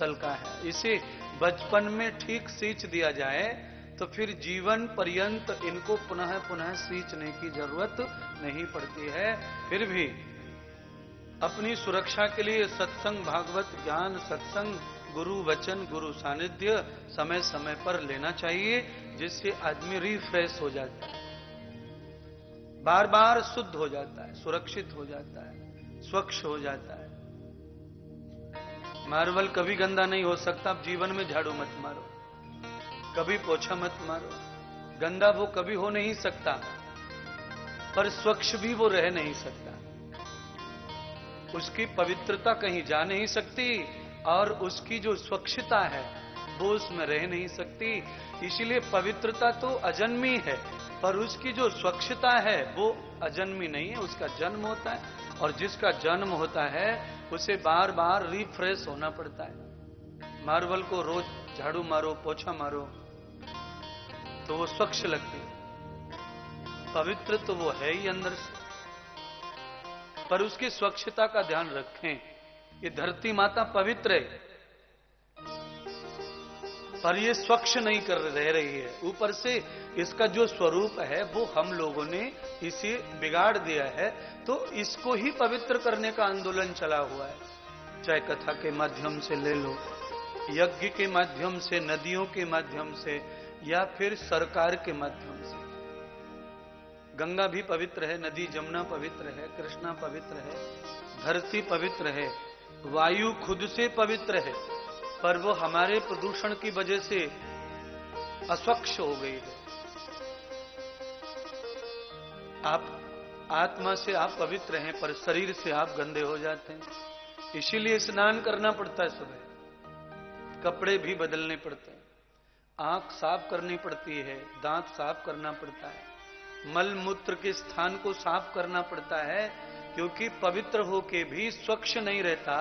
नस्ल का है। इसे बचपन में ठीक सींच दिया जाए तो फिर जीवन पर्यंत इनको पुनः पुनः सींचने की जरूरत नहीं पड़ती है। फिर भी अपनी सुरक्षा के लिए सत्संग, भागवत ज्ञान, सत्संग, गुरु वचन, गुरु सानिध्य समय समय पर लेना चाहिए, जिससे आदमी रिफ्रेश हो जाता है, बार बार शुद्ध हो जाता है, सुरक्षित हो जाता है, स्वच्छ हो जाता है। मार्बल कभी गंदा नहीं हो सकता। आप जीवन में झाड़ू मत मारो, कभी पोछा मत मारो, गंदा वो कभी हो नहीं सकता, पर स्वच्छ भी वो रह नहीं सकता। उसकी पवित्रता कहीं जा नहीं सकती और उसकी जो स्वच्छता है वो उसमें रह नहीं सकती। इसलिए पवित्रता तो अजन्मी है, पर उसकी जो स्वच्छता है वो अजन्मी नहीं है, उसका जन्म होता है। और जिसका जन्म होता है उसे बार बार रिफ्रेश होना पड़ता है। मार्बल को रोज झाड़ू मारो, पोछा मारो तो वो स्वच्छ लगती है। पवित्र तो वो है ही अंदर से, पर उसकी स्वच्छता का ध्यान रखें। ये धरती माता पवित्र है, पर ये स्वच्छ नहीं कर रह रही है। ऊपर से इसका जो स्वरूप है वो हम लोगों ने इसे बिगाड़ दिया है। तो इसको ही पवित्र करने का आंदोलन चला हुआ है। चाहे कथा के माध्यम से ले लो, यज्ञ के माध्यम से, नदियों के माध्यम से, या फिर सरकार के माध्यम से। गंगा भी पवित्र है, नदी जमुना पवित्र है, कृष्णा पवित्र है, धरती पवित्र है, वायु खुद से पवित्र है, पर वो हमारे प्रदूषण की वजह से अस्वच्छ हो गई है। आप आत्मा से आप पवित्र हैं, पर शरीर से आप गंदे हो जाते हैं। इसीलिए स्नान करना पड़ता है, सुबह कपड़े भी बदलने पड़ते हैं, आंख साफ करनी पड़ती है, दांत साफ करना पड़ता है, मल मूत्र के स्थान को साफ करना पड़ता है, क्योंकि पवित्र होके भी स्वच्छ नहीं रहता।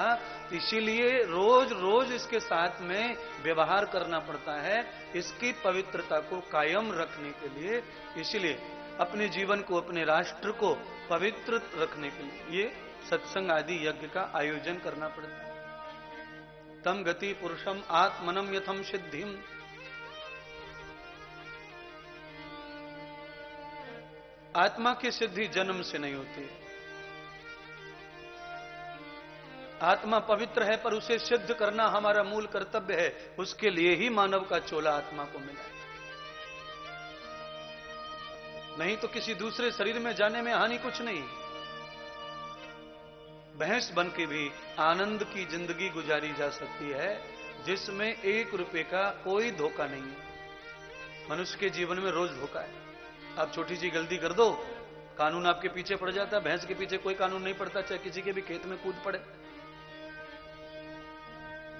इसीलिए रोज रोज इसके साथ में व्यवहार करना पड़ता है, इसकी पवित्रता को कायम रखने के लिए। इसलिए अपने जीवन को, अपने राष्ट्र को पवित्र रखने के लिए ये सत्संग आदि यज्ञ का आयोजन करना पड़ता है। तम गति पुरुषम आत्मनम यथम सिद्धिम। आत्मा की सिद्धि जन्म से नहीं होती। आत्मा पवित्र है, पर उसे सिद्ध करना हमारा मूल कर्तव्य है। उसके लिए ही मानव का चोला आत्मा को मिला है। नहीं तो किसी दूसरे शरीर में जाने में हानि कुछ नहीं। भैंस बन के भी आनंद की जिंदगी गुजारी जा सकती है, जिसमें 1 रुपए का कोई धोखा नहीं है। मनुष्य के जीवन में रोज धोखा है। आप छोटी सी गलती कर दो, कानून आपके पीछे पड़ जाता है। भैंस के पीछे कोई कानून नहीं पड़ता, चाहे किसी के भी खेत में कूद पड़े।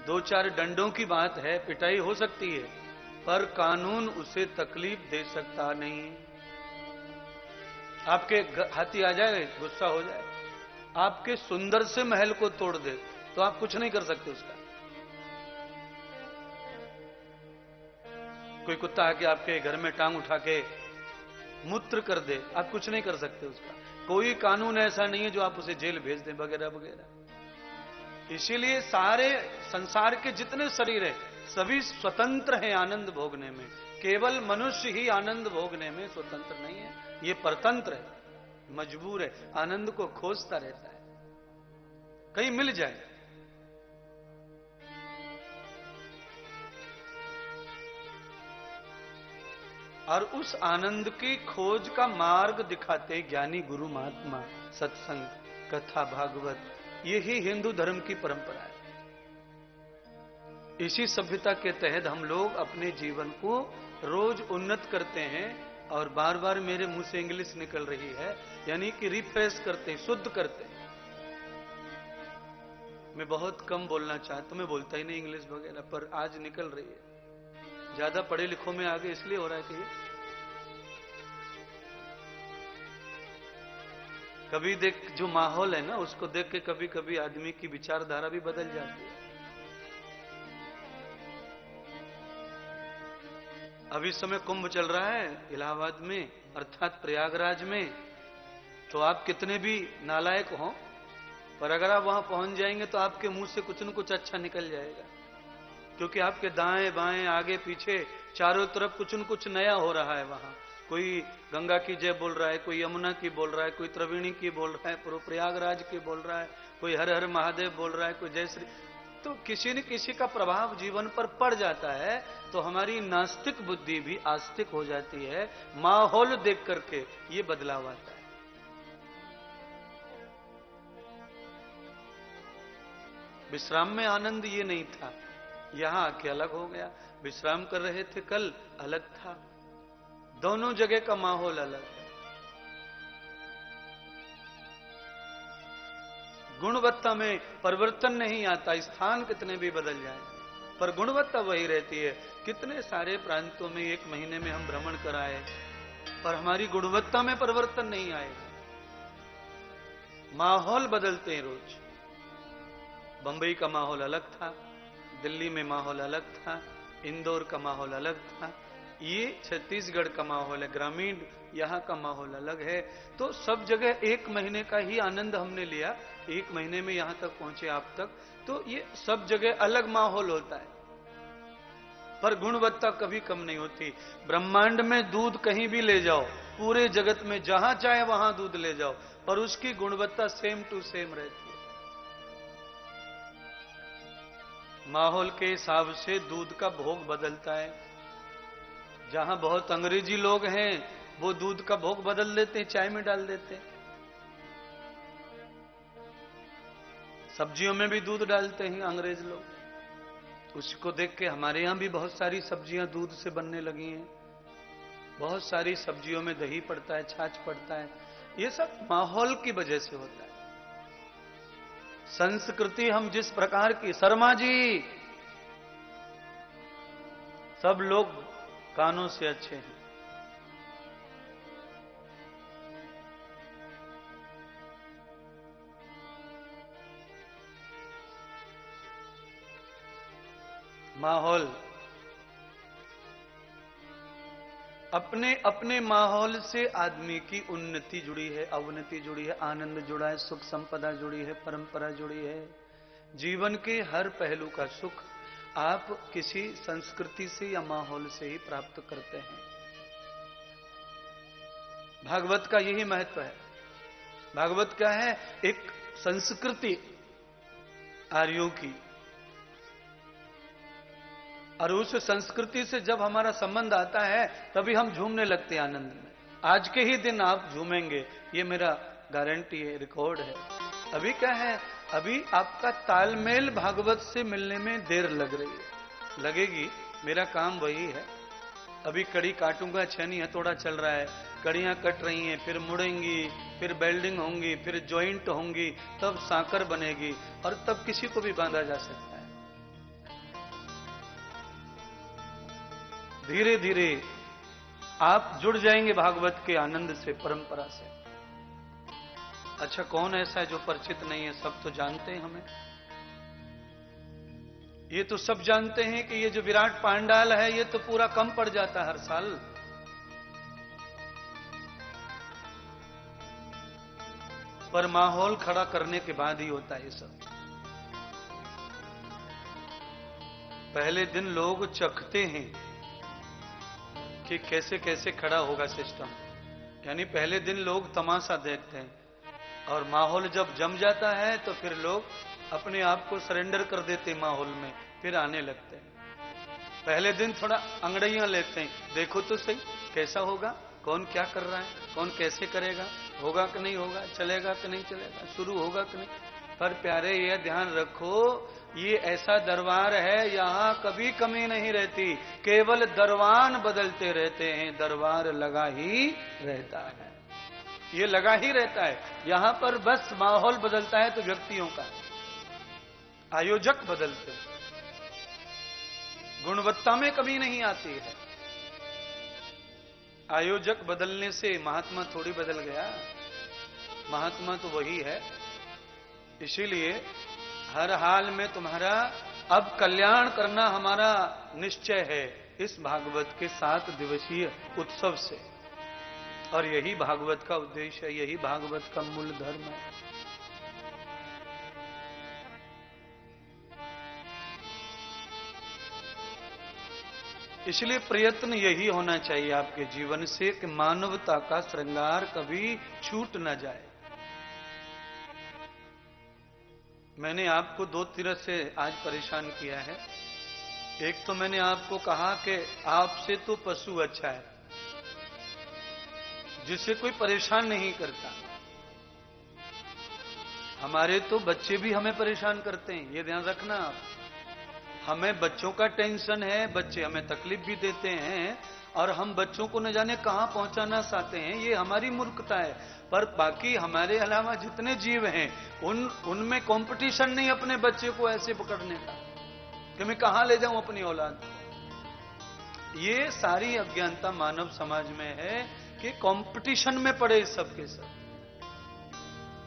2-4 डंडों की बात है, पिटाई हो सकती है, पर कानून उसे तकलीफ दे सकता नहीं। आपके हाथी आ जाए, गुस्सा हो जाए, आपके सुंदर से महल को तोड़ दे, तो आप कुछ नहीं कर सकते उसका। कोई कुत्ता आके आपके घर में टांग उठा के मूत्र कर दे, आप कुछ नहीं कर सकते उसका। कोई कानून ऐसा नहीं है जो आप उसे जेल भेज दें, वगैरह वगैरह। इसीलिए सारे संसार के जितने शरीर है सभी स्वतंत्र हैं आनंद भोगने में। केवल मनुष्य ही आनंद भोगने में स्वतंत्र नहीं है, ये परतंत्र है, मजबूर है, आनंद को खोजता रहता है, कहीं मिल जाए। और उस आनंद की खोज का मार्ग दिखाते ज्ञानी गुरु महात्मा, सत्संग, कथा, भागवत, यही हिंदू धर्म की परंपरा है। इसी सभ्यता के तहत हम लोग अपने जीवन को रोज उन्नत करते हैं। और बार बार मेरे मुंह से इंग्लिश निकल रही है, यानी कि रिफ्रेश करते, शुद्ध करते। मैं बहुत कम बोलना चाहता, मैं बोलता ही नहीं इंग्लिश वगैरह, पर आज निकल रही है। ज्यादा पढ़े लिखों में आगे इसलिए हो रहा है कि कभी देख, जो माहौल है ना, उसको देख के कभी कभी आदमी की विचारधारा भी बदल जाती है। अभी समय कुंभ चल रहा है इलाहाबाद में, अर्थात प्रयागराज में। तो आप कितने भी नालायक हो, पर अगर आप वहां पहुंच जाएंगे तो आपके मुंह से कुछ न कुछ अच्छा निकल जाएगा। क्योंकि आपके दाएं बाएं आगे पीछे चारों तरफ कुछ न कुछ नया हो रहा है। वहां कोई गंगा की जय बोल रहा है, कोई यमुना की बोल रहा है, कोई त्रिवेणी की बोल रहा है, प्रयागराज की बोल रहा है, कोई हर हर महादेव बोल रहा है, कोई जय श्री। तो किसी न किसी का प्रभाव जीवन पर पड़ जाता है, तो हमारी नास्तिक बुद्धि भी आस्तिक हो जाती है। माहौल देख करके ये बदलाव आता है। विश्राम में आनंद ये नहीं था, यहां आके अलग हो गया। विश्राम कर रहे थे कल, अलग था। दोनों जगह का माहौल अलग है। गुणवत्ता में परिवर्तन नहीं आता, स्थान कितने भी बदल जाए, पर गुणवत्ता वही रहती है। कितने सारे प्रांतों में एक महीने में हम भ्रमण कराए, पर हमारी गुणवत्ता में परिवर्तन नहीं आएगा। माहौल बदलते हैं रोज। बंबई का माहौल अलग था, दिल्ली में माहौल अलग था, इंदौर का माहौल अलग था, ये छत्तीसगढ़ का माहौल है, ग्रामीण यहाँ का माहौल अलग है। तो सब जगह एक महीने का ही आनंद हमने लिया, एक महीने में यहां तक पहुंचे आप तक, तो ये सब जगह अलग माहौल होता है, पर गुणवत्ता कभी कम नहीं होती। ब्रह्मांड में दूध कहीं भी ले जाओ, पूरे जगत में जहां चाहे वहां दूध ले जाओ, पर उसकी गुणवत्ता सेम टू सेम रहती है। माहौल के हिसाब से दूध का भोग बदलता है। जहां बहुत अंग्रेजी लोग हैं, वो दूध का भोग बदल देते हैं, चाय में डाल देते हैं। सब्जियों में भी दूध डालते हैं अंग्रेज लोग। उसको देख के हमारे यहां भी बहुत सारी सब्जियां दूध से बनने लगी हैं। बहुत सारी सब्जियों में दही पड़ता है, छाछ पड़ता है। ये सब माहौल की वजह से होता है। संस्कृति हम जिस प्रकार की, शर्मा जी, सब लोग कानों से अच्छे हैं। माहौल, अपने अपने माहौल से आदमी की उन्नति जुड़ी है, अवनति जुड़ी है, आनंद जुड़ा है, सुख संपदा जुड़ी है, परंपरा जुड़ी है। जीवन के हर पहलू का सुख आप किसी संस्कृति से या माहौल से ही प्राप्त करते हैं। भागवत का यही महत्व है। भागवत क्या है? एक संस्कृति आर्यों की, और उस संस्कृति से जब हमारा संबंध आता है तभी हम झूमने लगते हैं आनंद में। आज के ही दिन आप झूमेंगे, ये मेरा गारंटी है, रिकॉर्ड है। अभी क्या है? अभी आपका तालमेल भागवत से मिलने में देर लग रही है, लगेगी। मेरा काम वही है। अभी कड़ी काटूंगा, छेनी हथौड़ा चल रहा है, कड़ियां कट रही हैं, फिर मुड़ेंगी, फिर बेल्डिंग होंगी, फिर जॉइंट होंगी, तब सांकर बनेगी, और तब किसी को भी बांधा जा सकता है। धीरे धीरे आप जुड़ जाएंगे भागवत के आनंद से, परंपरा से। अच्छा, कौन ऐसा है जो परिचित नहीं है? सब तो जानते हैं हमें। ये तो सब जानते हैं कि ये जो विराट पांडाल है, ये तो पूरा कम पड़ जाता है हर साल। पर माहौल खड़ा करने के बाद ही होता है ये सब। पहले दिन लोग चखते हैं कि कैसे कैसे खड़ा होगा सिस्टम, यानी पहले दिन लोग तमाशा देखते हैं, और माहौल जब जम जाता है तो फिर लोग अपने आप को सरेंडर कर देते हैं माहौल में, फिर आने लगते हैं। पहले दिन थोड़ा अंगड़ैयां लेते हैं, देखो तो सही कैसा होगा, कौन क्या कर रहा है, कौन कैसे करेगा, होगा कि नहीं होगा, चलेगा कि नहीं चलेगा, शुरू होगा कि नहीं। पर प्यारे, यह ध्यान रखो, ये ऐसा दरबार है, यहां कभी कमी नहीं रहती, केवल दरवान बदलते रहते हैं, दरबार लगा ही रहता है। ये लगा ही रहता है। यहां पर बस माहौल बदलता है तो व्यक्तियों का, आयोजक बदलते हैं, गुणवत्ता में कमी नहीं आती है। आयोजक बदलने से महात्मा थोड़ी बदल गया, महात्मा तो वही है। इसीलिए हर हाल में तुम्हारा अब कल्याण करना हमारा निश्चय है, इस भागवत के 7 दिवसीय उत्सव से। और यही भागवत का उद्देश्य है, यही भागवत का मूल धर्म है। इसलिए प्रयत्न यही होना चाहिए आपके जीवन से कि मानवता का श्रृंगार कभी छूट न जाए। मैंने आपको दो तरह से आज परेशान किया है। एक तो मैंने आपको कहा कि आपसे तो पशु अच्छा है, जिसे कोई परेशान नहीं करता। हमारे तो बच्चे भी हमें परेशान करते हैं, ये ध्यान रखना आप। हमें बच्चों का टेंशन है, बच्चे हमें तकलीफ भी देते हैं, और हम बच्चों को न जाने कहां पहुंचाना चाहते हैं, ये हमारी मूर्खता है। पर बाकी हमारे अलावा जितने जीव हैं उनमें कंपटीशन नहीं अपने बच्चे को ऐसे पकड़ने का कि मैं कहां ले जाऊं अपनी औलाद। ये सारी अज्ञानता मानव समाज में है कि कंपटीशन में पड़े सबके सब,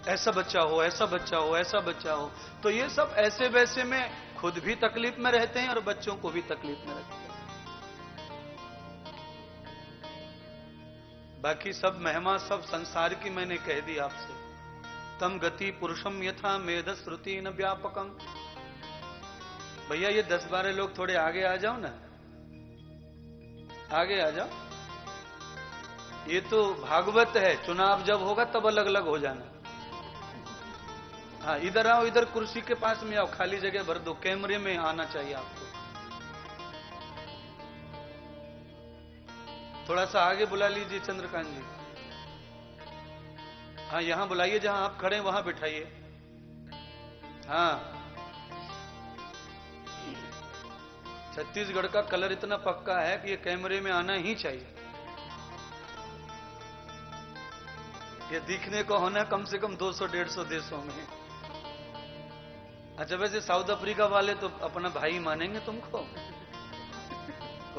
ऐसा बच्चा हो, ऐसा बच्चा हो, ऐसा बच्चा हो। तो ये सब ऐसे वैसे में खुद भी तकलीफ में रहते हैं और बच्चों को भी तकलीफ में रखते हैं। बाकी सब महिमा सब संसार की मैंने कह दी आपसे। तम गति पुरुषम यथा मेध श्रुति न व्यापकम। भैया ये 10-12 लोग थोड़े आगे आ जाओ ना, आगे आ जाओ। ये तो भागवत है, चुनाव जब होगा तब अलग अलग हो जाना। हाँ, इधर आओ, इधर कुर्सी के पास में आओ, खाली जगह भर दो, कैमरे में आना चाहिए आपको। थोड़ा सा आगे बुला लीजिए चंद्रकांत जी। हाँ, यहां बुलाइए, जहां आप खड़े हैं वहां बिठाइए। हाँ, छत्तीसगढ़ का कलर इतना पक्का है कि ये कैमरे में आना ही चाहिए। ये दिखने को होना कम से कम 200-150 देशों में। अच्छा, वैसे साउथ अफ्रीका वाले तो अपना भाई मानेंगे तुमको,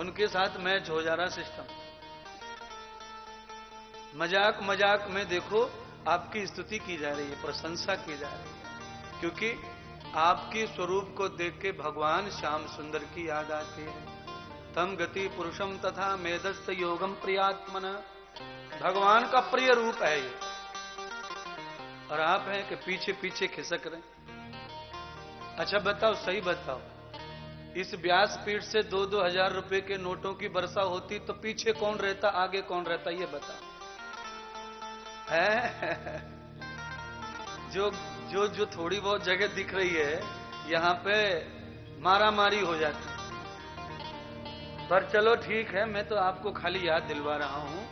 उनके साथ मैच हो जा रहा सिस्टम। मजाक मजाक में देखो आपकी स्तुति की जा रही है, प्रशंसा की जा रही है, क्योंकि आपके स्वरूप को देख के भगवान श्याम सुंदर की याद आती है। तम गति पुरुषम तथा मेधस्थ योगम प्रियात्मना। भगवान का प्रिय रूप है ये, और आप हैं कि पीछे पीछे खिसक रहे। अच्छा बताओ, सही बताओ, इस व्यासपीठ से 2-2 हजार रुपए के नोटों की वर्षा होती तो पीछे कौन रहता, आगे कौन रहता, ये बताओ। है जो जो जो थोड़ी बहुत जगह दिख रही है, यहां पे मारा मारी हो जाती। पर चलो ठीक है, मैं तो आपको खाली याद दिलवा रहा हूं।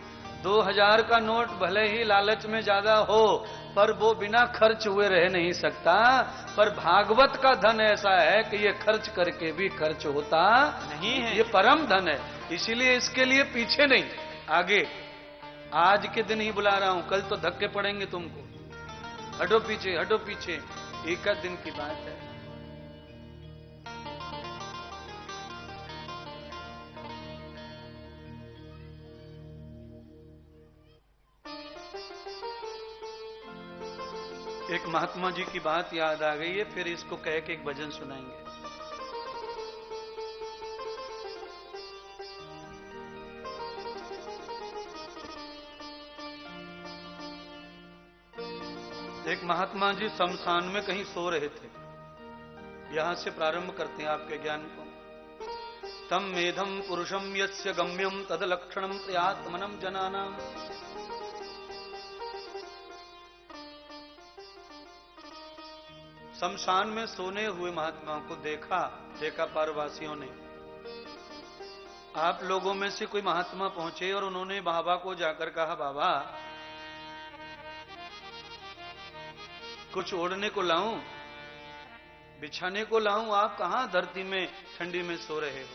2000 का नोट भले ही लालच में ज्यादा हो, पर वो बिना खर्च हुए रह नहीं सकता। पर भागवत का धन ऐसा है कि ये खर्च करके भी खर्च होता नहीं है, ये परम धन है। इसीलिए इसके लिए पीछे नहीं, आगे। आज के दिन ही बुला रहा हूं, कल तो धक्के पड़ेंगे तुमको। हटो पीछे, हटो पीछे, एक दिन की बात है। एक महात्मा जी की बात याद आ गई है, फिर इसको कह के एक भजन सुनाएंगे। एक महात्मा जी शमशान में कहीं सो रहे थे। यहां से प्रारंभ करते हैं आपके ज्ञान को। तम मेधम पुरुषम यस्य गम्यम तद लक्षणम प्रियात्मनम जनानाम। शमशान में सोने हुए महात्माओं को देखा पारवासियों ने। आप लोगों में से कोई महात्मा पहुंचे और उन्होंने बाबा को जाकर कहा, बाबा कुछ ओढ़ने को लाऊं, बिछाने को लाऊं? आप कहां धरती में ठंडी में सो रहे हो,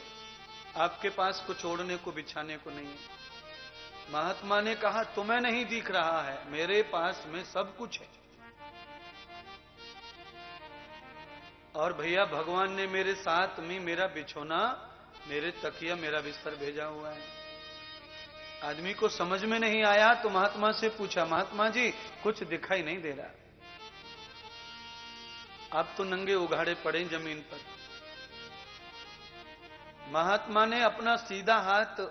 आपके पास कुछ ओढ़ने को बिछाने को नहीं है। महात्मा ने कहा, तुम्हें नहीं दिख रहा है, मेरे पास में सब कुछ है। और भैया भगवान ने मेरे साथ में मेरा बिछोना, मेरे तकिया, मेरा बिस्तर भेजा हुआ है। आदमी को समझ में नहीं आया तो महात्मा से पूछा, महात्मा जी कुछ दिखाई नहीं दे रहा, आप तो नंगे उघाड़े पड़े जमीन पर। महात्मा ने अपना सीधा हाथ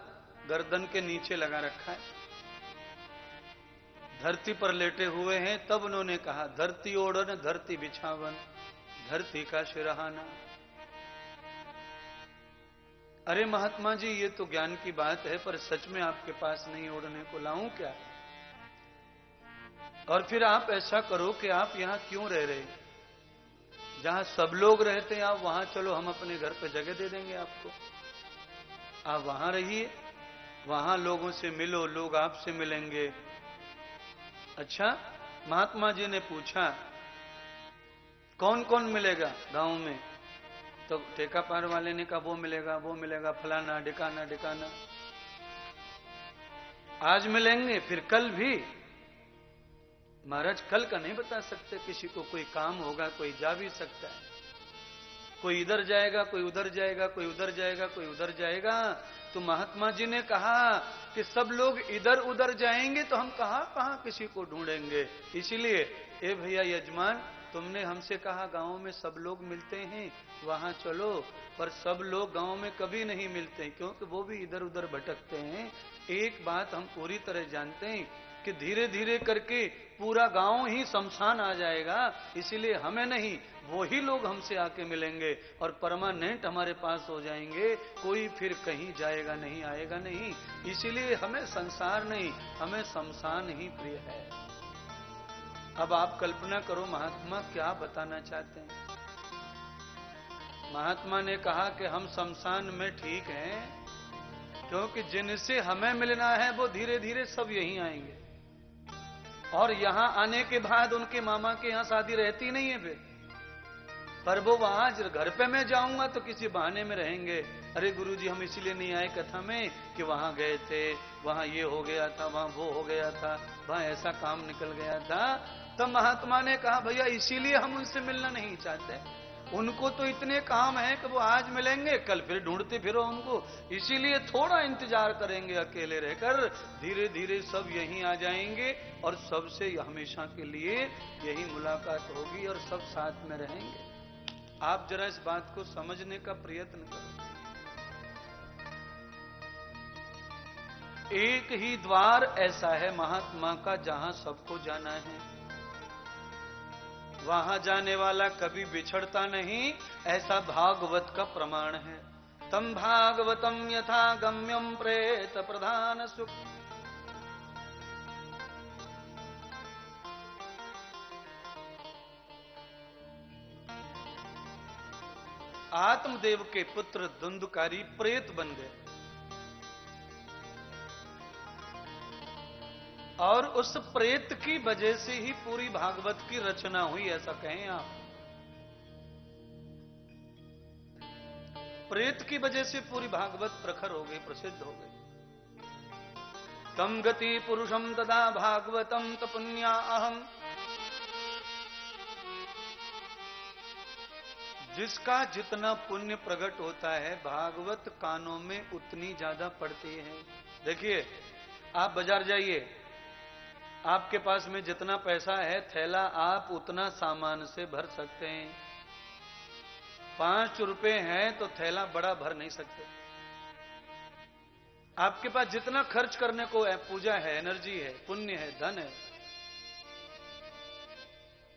गर्दन के नीचे लगा रखा है, धरती पर लेटे हुए हैं। तब उन्होंने कहा, धरती ओढ़न धरती बिछावन, धरती का सिरहाना। अरे महात्मा जी, ये तो ज्ञान की बात है, पर सच में आपके पास नहीं ओढ़ने को लाऊं क्या? और फिर आप ऐसा करो कि आप यहां क्यों रह रहे? जहां सब लोग रहते हैं आप वहां चलो, हम अपने घर पे जगह दे देंगे आपको। आप वहां रहिए, वहां लोगों से मिलो, लोग आपसे मिलेंगे। अच्छा, महात्मा जी ने पूछा कौन कौन मिलेगा गांव में? तो ठेका पार वाले ने कहा वो मिलेगा, वो मिलेगा, फलाना ढिकाना ढिकाना। आज मिलेंगे, फिर कल भी। महाराज कल का नहीं बता सकते, किसी को कोई काम होगा, कोई जा भी सकता है, कोई इधर जाएगा, कोई उधर जाएगा, कोई उधर जाएगा, कोई उधर जाएगा। तो महात्मा जी ने कहा कि सब लोग इधर उधर जाएंगे तो हम कहां कहां किसी को ढूंढेंगे। इसीलिए ए भैया यजमान, तुमने हमसे कहा गांव में सब लोग मिलते हैं, वहां चलो, पर सब लोग गांव में कभी नहीं मिलते, क्योंकि वो भी इधर उधर भटकते हैं। एक बात हम पूरी तरह जानते हैं कि धीरे धीरे करके पूरा गांव ही शमशान आ जाएगा। इसीलिए हमें नहीं, वो ही लोग हमसे आके मिलेंगे और परमानेंट हमारे पास हो जाएंगे। कोई फिर कहीं जाएगा नहीं, आएगा नहीं। इसीलिए हमें संसार नहीं, हमें शमशान ही प्रिय है। अब आप कल्पना करो महात्मा क्या बताना चाहते हैं। महात्मा ने कहा कि हम शमशान में ठीक हैं, क्योंकि जिनसे हमें मिलना है वो धीरे धीरे सब यहीं आएंगे, और यहां आने के बाद उनके मामा के यहां शादी रहती नहीं है फिर, पर वो वहां घर पे मैं जाऊंगा तो किसी बहाने में रहेंगे। अरे गुरुजी, हम इसीलिए नहीं आए कथा में कि वहां गए थे, वहां ये हो गया था, वहां वो हो गया था, वहां ऐसा काम निकल गया था। तो महात्मा ने कहा भैया इसीलिए हम उनसे मिलना नहीं चाहते, उनको तो इतने काम है कि वो आज मिलेंगे, कल फिर ढूंढते फिरो हमको। इसीलिए थोड़ा इंतजार करेंगे अकेले रहकर, धीरे धीरे सब यहीं आ जाएंगे और सबसे हमेशा के लिए यही मुलाकात होगी और सब साथ में रहेंगे। आप जरा इस बात को समझने का प्रयत्न करो। एक ही द्वार ऐसा है महात्मा का जहां सबको जाना है, वहां जाने वाला कभी बिछड़ता नहीं, ऐसा भागवत का प्रमाण है। तम भागवतम यथा गम्यम प्रेत प्रधान सुख। आत्मदेव के पुत्र धुंधकारी प्रेत बन गए, और उस प्रेत की वजह से ही पूरी भागवत की रचना हुई, ऐसा कहें आप। प्रेत की वजह से पूरी भागवत प्रखर हो गई, प्रसिद्ध हो गई। तम गति पुरुषम तदा भागवतम तपुन्या अहम। जिसका जितना पुण्य प्रकट होता है, भागवत कानों में उतनी ज्यादा पड़ती है। देखिए, आप बाजार जाइए, आपके पास में जितना पैसा है, थैला आप उतना सामान से भर सकते हैं। 5 रुपए हैं तो थैला बड़ा भर नहीं सकते। आपके पास जितना खर्च करने को है, पूजा है, एनर्जी है, पुण्य है, धन है,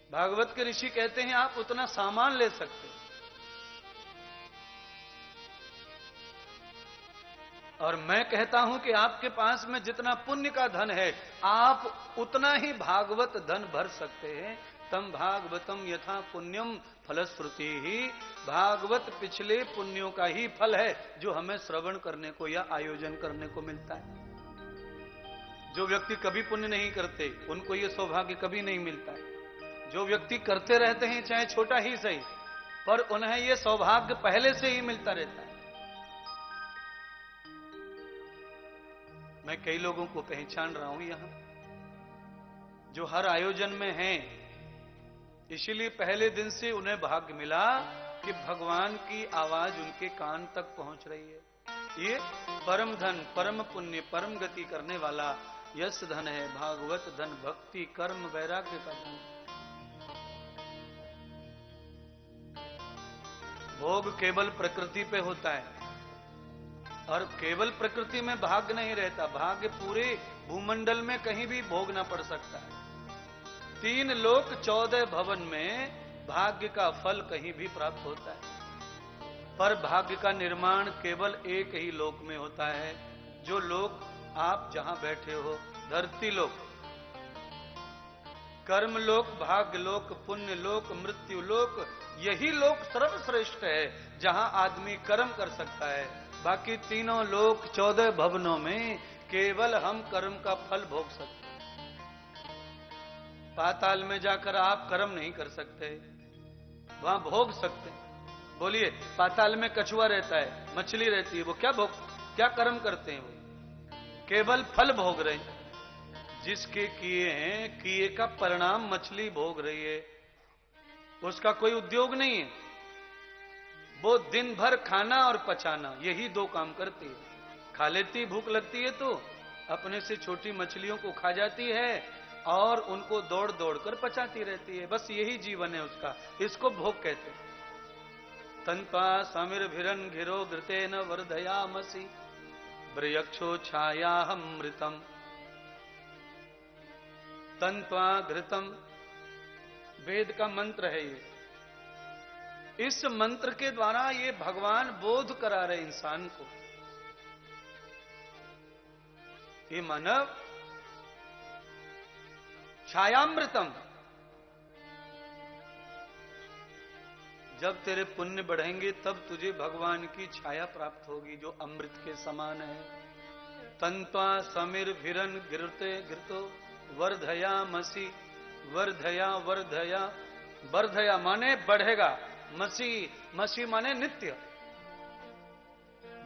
भागवत के ऋषि कहते हैं आप उतना सामान ले सकते हैं। और मैं कहता हूं कि आपके पास में जितना पुण्य का धन है, आप उतना ही भागवत धन भर सकते हैं। तम भागवतम यथा पुण्यम फलश्रुति ही। भागवत पिछले पुण्यों का ही फल है जो हमें श्रवण करने को या आयोजन करने को मिलता है। जो व्यक्ति कभी पुण्य नहीं करते, उनको यह सौभाग्य कभी नहीं मिलता है। जो व्यक्ति करते रहते हैं, चाहे छोटा ही सही, पर उन्हें यह सौभाग्य पहले से ही मिलता रहता है। मैं कई लोगों को पहचान रहा हूं यहां, जो हर आयोजन में हैं, इसीलिए पहले दिन से उन्हें भाग्य मिला कि भगवान की आवाज उनके कान तक पहुंच रही है। ये परम धन, परम पुण्य, परम गति करने वाला यश धन है। भागवत धन भक्ति कर्म वैराग्य का धन। भोग केवल प्रकृति पे होता है, और केवल प्रकृति में भाग्य नहीं रहता। भाग्य पूरे भूमंडल में कहीं भी भोगना पड़ सकता है। 3 लोक 14 भवन में भाग्य का फल कहीं भी प्राप्त होता है। पर भाग्य का निर्माण केवल एक ही लोक में होता है, जो लोक आप जहां बैठे हो, धरती लोक। कर्म लोक, भाग्य लोक, पुण्य लोक, मृत्यु लोक, यही लोक सर्वश्रेष्ठ है जहां आदमी कर्म कर सकता है। बाकी तीनों लोक 14 भवनों में केवल हम कर्म का फल भोग सकते हैं। पाताल में जाकर आप कर्म नहीं कर सकते, वहां भोग सकते हैं। बोलिए, पाताल में कछुआ रहता है, मछली रहती है, वो क्या कर्म करते हैं? वो केवल फल भोग रहे हैं। जिसके किए हैं, किए का परिणाम मछली भोग रही है, उसका कोई उद्योग नहीं है। वो दिन भर खाना और पचाना, यही दो काम करती है। खा लेती, भूख लगती है तो अपने से छोटी मछलियों को खा जाती है और उनको दौड़ दौड़ कर पचाती रहती है। बस यही जीवन है उसका, इसको भोग कहते हैं। तन्पा समीर भिरन घिरो घृतेन वर्धयामसि ब्रयक्षो छायाहमृतम। तन्त्वा घृतम वेद का मंत्र है ये। इस मंत्र के द्वारा ये भगवान बोध करा रहे इंसान को। ये मानव, छायामृतम, जब तेरे पुण्य बढ़ेंगे तब तुझे भगवान की छाया प्राप्त होगी, जो अमृत के समान है। तन्त्वा समीर भिरन घृते घृतो वर्धया मसी। वर्धया वर्धया, वर्धया माने बढ़ेगा, मसी माने नित्य।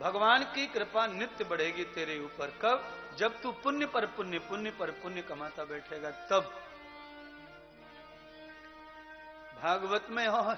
भगवान की कृपा नित्य बढ़ेगी तेरे ऊपर। कब? जब तू पुण्य पर पुण्य, पुण्य पर पुण्य कमाता बैठेगा, तब। भागवत में और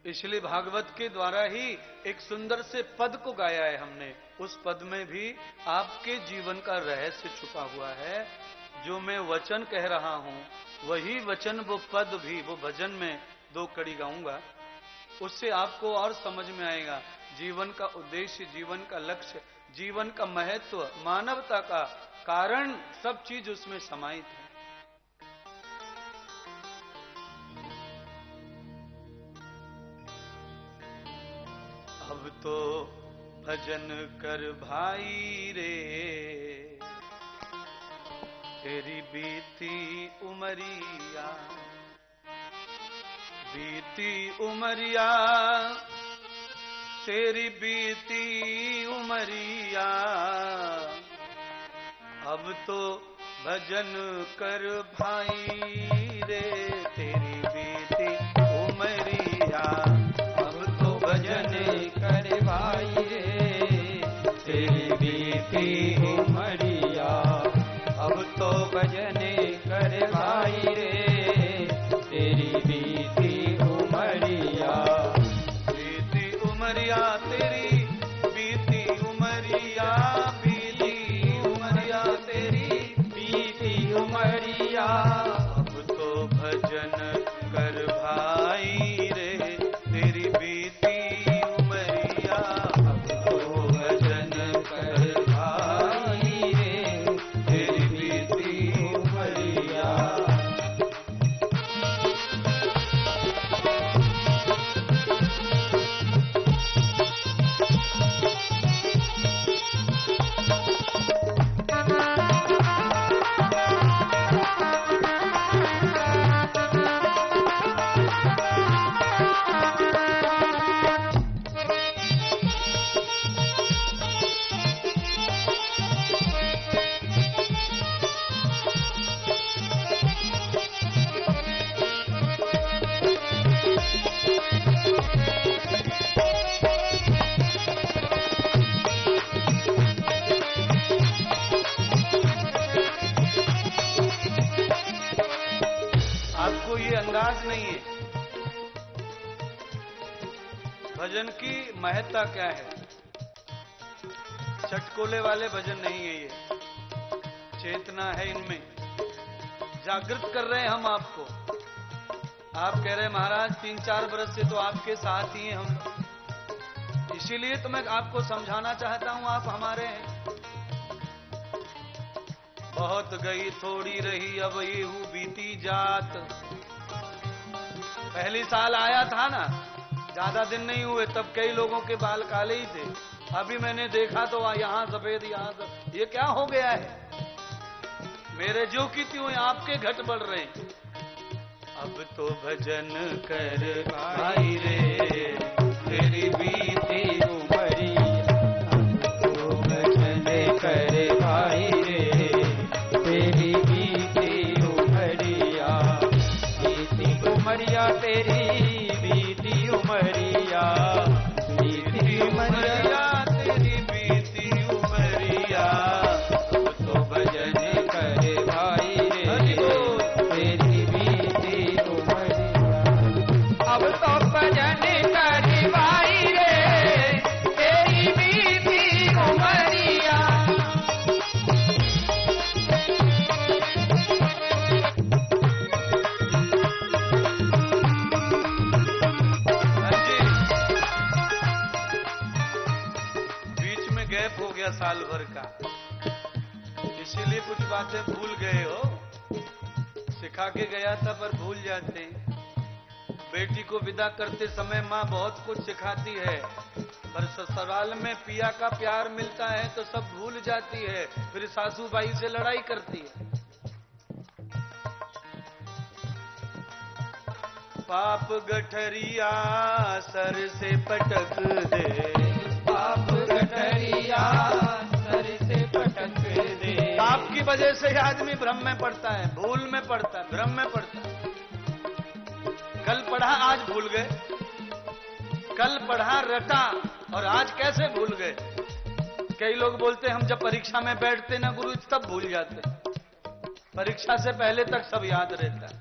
इसलिए भागवत के द्वारा ही एक सुंदर से पद को गाया है हमने। उस पद में भी आपके जीवन का रहस्य छुपा हुआ है। जो मैं वचन कह रहा हूं, वही वचन, वो पद भी, वो भजन में 2 कड़ी गाऊंगा, उससे आपको और समझ में आएगा जीवन का उद्देश्य, जीवन का लक्ष्य, जीवन का महत्व, मानवता का कारण, सब चीज उसमें समाहित है। अब तो भजन कर भाई रे, तेरी बीती उमरिया, बीती उमरिया, तेरी बीती उमरिया। अब तो भजन कर भाई रे, तेरी बीती उमरिया। अब तो भजन कर भाई रे, तेरी बीती उमरिया। अब तो भजन कर भाई रे, तेरी बीती उमरिया। बीती उमरिया, तेरी बीती उमरिया, बीती उमरिया, तेरी बीती उमरिया। अब तो भजन कर भाई रे, तेरी बीती उमरिया। अब तो भजन कर भाई रे, तेरी बीती उमरिया। आपको ये अंदाज नहीं है भजन की महत्ता क्या है। चटकोले वाले भजन नहीं है ये, चेतना है इनमें। जागृत कर रहे हैं हम आपको। आप कह रहे हैं महाराज 3-4 बरस से तो आपके साथ ही हैं हम, इसीलिए तो मैं आपको समझाना चाहता हूं, आप हमारे हैं। बहुत गई थोड़ी रही अब ये हूँ बीती जात। पहली साल आया था ना, ज्यादा दिन नहीं हुए, तब कई लोगों के बाल काले ही थे। अभी मैंने देखा तो यहाँ सफेद, यहाँ सब, ये क्या हो गया है? मेरे जो की त्यों आपके घट बढ़ रहे हैं। अब तो भजन कर भाई रे तेरी बीती उमरिया, अब तो भजन कर भाई रे तेरी बीती उमरिया, बीती उमरिया तेरी बीती उमरिया, बीती उमरिया तेरी बीती उमरिया, अब तो भजन कर भाई रे तेरी बीती उमरिया, अब तो भजन कर भाई रे तेरी बीती उमरिया। बीच में गैप हो गया साल भर का, इसीलिए कुछ बातें भूल गए हो। सिखा के गया था पर भूल जाते हैं। बेटी को विदा करते समय माँ बहुत कुछ सिखाती है, पर ससुराल में पिया का प्यार मिलता है तो सब भूल जाती है, फिर सासू भाई से लड़ाई करती है। पाप गठरिया सर से पटक दे, पाप गठरिया सर से पटक दे। पाप की वजह से आदमी भ्रम में पड़ता है, भूल में पड़ता है, भ्रम में पड़ता है। कल पढ़ा आज भूल गए, कल पढ़ा रटा और आज कैसे भूल गए। कई लोग बोलते हैं हम जब परीक्षा में बैठते ना गुरु तब भूल जाते, परीक्षा से पहले तक सब याद रहता है।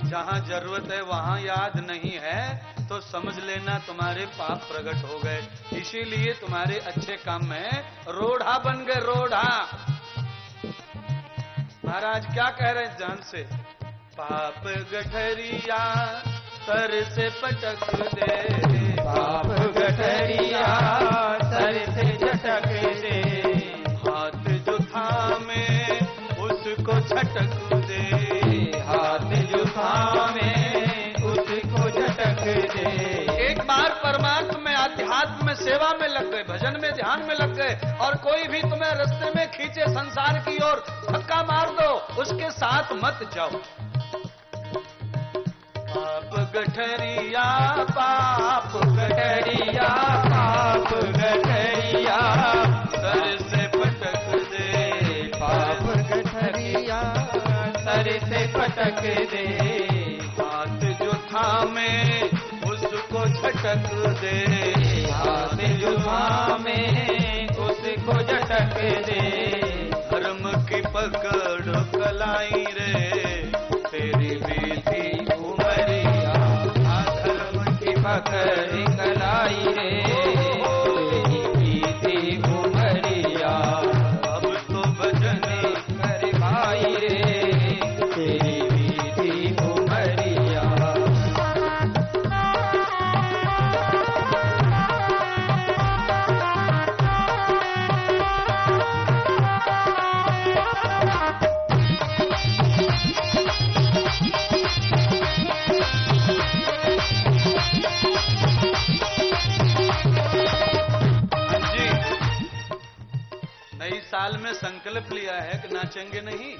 जहां जरूरत है वहां याद नहीं है तो समझ लेना तुम्हारे पाप प्रकट हो गए, इसीलिए तुम्हारे अच्छे काम में रोढ़ा बन गए, रोढ़ा। महाराज क्या कह रहे हैं ध्यान से, पाप गठरिया सर से पटक दे, पाप गठरिया सर से झटक दे, हाथ जो थामे उसको झटक दे, हाथ जो थामे उसको झटक दे। एक बार परमात्मा में अध्यात्म में सेवा में लग गए, भजन में ध्यान में लग गए, और कोई भी तुम्हें रास्ते में खींचे संसार की ओर, धक्का मार दो, उसके साथ मत जाओ। पाप गठरिया पाप गठरिया पाप गठरिया सर से पटक दे, पाप गठरिया सर से पटक दे, हाथ जो थामे उसको झटक दे, हाथ जो थामे उसको झटक दे। धर्म की पकड़ कलाई रे तेरी बीती उमरिया, धर्म की पकड़ कलाई रे तेरी बीती उमरिया, अब तो भजन कर भाई रे तेरी बीती उमरिया। साल में संकल्प लिया है कि नाचेंगे नहीं,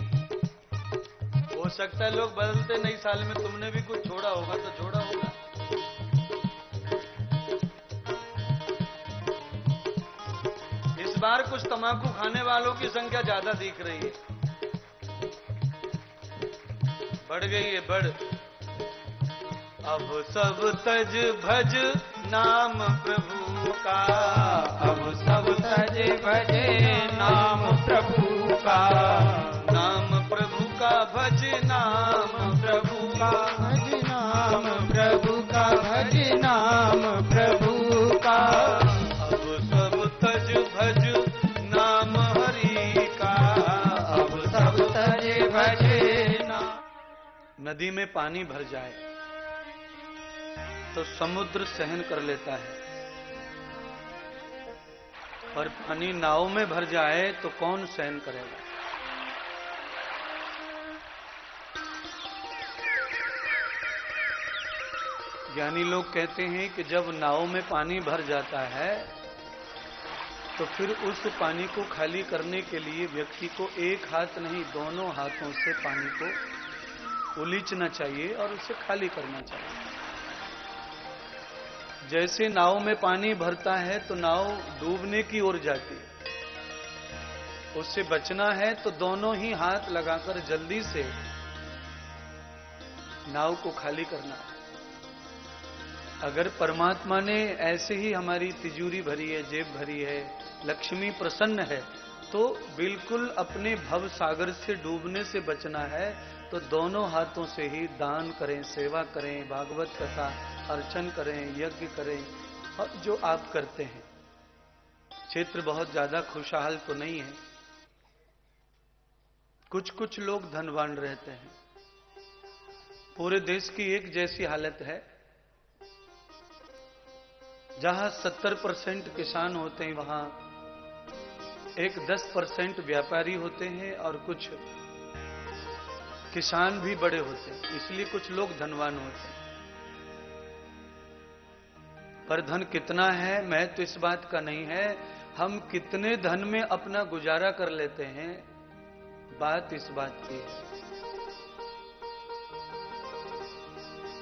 हो सकता है लोग बदलते, नई साल में तुमने भी कुछ छोड़ा होगा तो छोड़ा होगा। इस बार कुछ तंबाकू खाने वालों की संख्या ज्यादा दिख रही है, बढ़ गई है, बढ़। अब सब तज भज नाम प्रभु का, अब सब तज भज नाम प्रभु का, नाम प्रभु का भज नाम प्रभु का भज नाम प्रभु का भज नाम प्रभु का। अब सब तज भज नाम हरि का, अब सब तज भज नदी में पानी भर जाए तो समुद्र सहन कर लेता है, पर पानी नाव में भर जाए तो कौन सहन करेगा। ज्ञानी लोग कहते हैं कि जब नाव में पानी भर जाता है तो फिर उस पानी को खाली करने के लिए व्यक्ति को एक हाथ नहीं, दोनों हाथों से पानी को उलीचना चाहिए और उसे खाली करना चाहिए। जैसे नाव में पानी भरता है तो नाव डूबने की ओर जाती है, उससे बचना है तो दोनों ही हाथ लगाकर जल्दी से नाव को खाली करना है। अगर परमात्मा ने ऐसे ही हमारी तिजोरी भरी है, जेब भरी है, लक्ष्मी प्रसन्न है, तो बिल्कुल अपने भव सागर से डूबने से बचना है तो दोनों हाथों से ही दान करें, सेवा करें, भागवत कथा अर्चन करें, यज्ञ करें, और जो आप करते हैं। क्षेत्र बहुत ज्यादा खुशहाल तो नहीं है, कुछ कुछ लोग धनवान रहते हैं, पूरे देश की एक जैसी हालत है। जहां 70% किसान होते हैं वहां एक 10% व्यापारी होते हैं और कुछ किसान भी बड़े होते हैं, इसलिए कुछ लोग धनवान होते हैं। पर धन कितना है महत्व इस बात का नहीं है, हम कितने धन में अपना गुजारा कर लेते हैं, बात इस बात की है।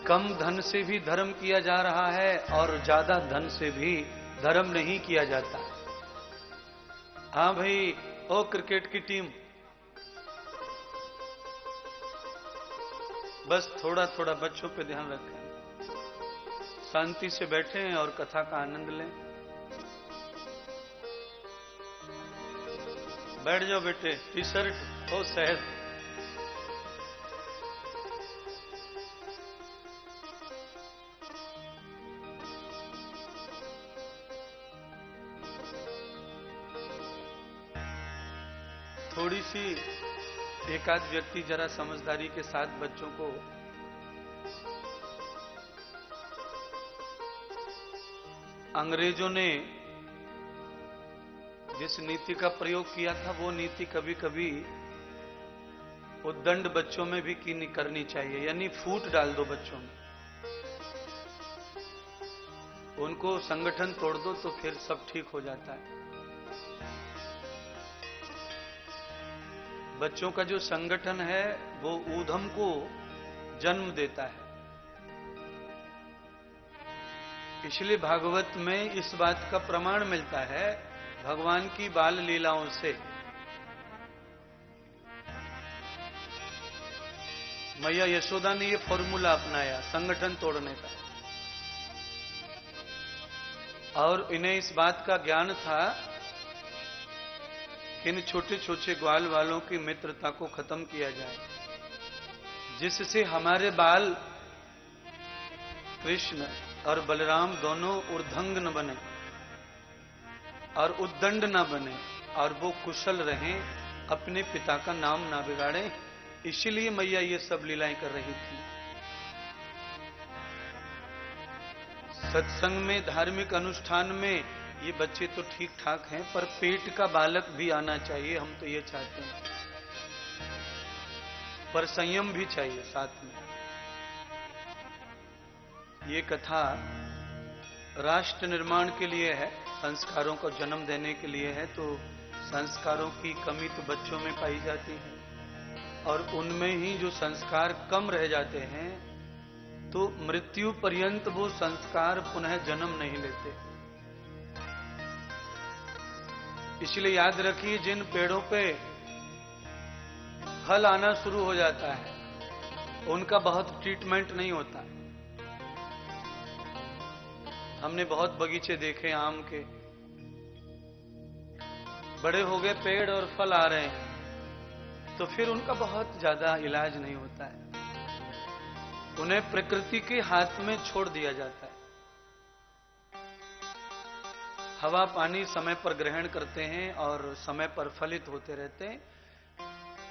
कम धन से भी धर्म किया जा रहा है और ज्यादा धन से भी धर्म नहीं किया जाता। हाँ भाई, ओ क्रिकेट की टीम, बस थोड़ा थोड़ा बच्चों पे ध्यान रखें, शांति से बैठें और कथा का आनंद लें। बैठ जाओ बेटे, टी शर्ट हो शहद। थोड़ी सी एकाध व्यक्ति जरा समझदारी के साथ बच्चों को अंग्रेजों ने जिस नीति का प्रयोग किया था वो नीति कभी कभी उद्दंड बच्चों में भी करनी चाहिए, यानी फूट डाल दो बच्चों में, उनको संगठन तोड़ दो तो फिर सब ठीक हो जाता है। बच्चों का जो संगठन है वो ऊधम को जन्म देता है। इसलिए भागवत में इस बात का प्रमाण मिलता है भगवान की बाल लीलाओं से। मैया यशोदा ने ये फॉर्मूला अपनाया संगठन तोड़ने का, और इन्हें इस बात का ज्ञान था कि इन छोटे छोटे ग्वाल वालों की मित्रता को खत्म किया जाए, जिससे हमारे बाल कृष्ण और बलराम दोनों ऊर्ध्वंग न बने और उद्दंड न बने और वो कुशल रहें, अपने पिता का नाम ना बिगाड़ें। इसलिए मैया ये सब लीलाएं कर रही थी। सत्संग में, धार्मिक अनुष्ठान में ये बच्चे तो ठीक ठाक हैं, पर पेट का बालक भी आना चाहिए, हम तो ये चाहते हैं, पर संयम भी चाहिए साथ में। ये कथा राष्ट्र निर्माण के लिए है, संस्कारों को जन्म देने के लिए है, तो संस्कारों की कमी तो बच्चों में पाई जाती है, और उनमें ही जो संस्कार कम रह जाते हैं तो मृत्यु पर्यंत वो संस्कार पुनः जन्म नहीं लेते। इसलिए याद रखिए, जिन पेड़ों पे फल आना शुरू हो जाता है उनका बहुत ट्रीटमेंट नहीं होता। हमने बहुत बगीचे देखे आम के, बड़े हो गए पेड़ और फल आ रहे हैं, तो फिर उनका बहुत ज्यादा इलाज नहीं होता है, उन्हें प्रकृति के हाथ में छोड़ दिया जाता है। हवा पानी समय पर ग्रहण करते हैं और समय पर फलित होते रहते हैं।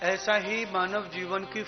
ऐसा ही मानव जीवन की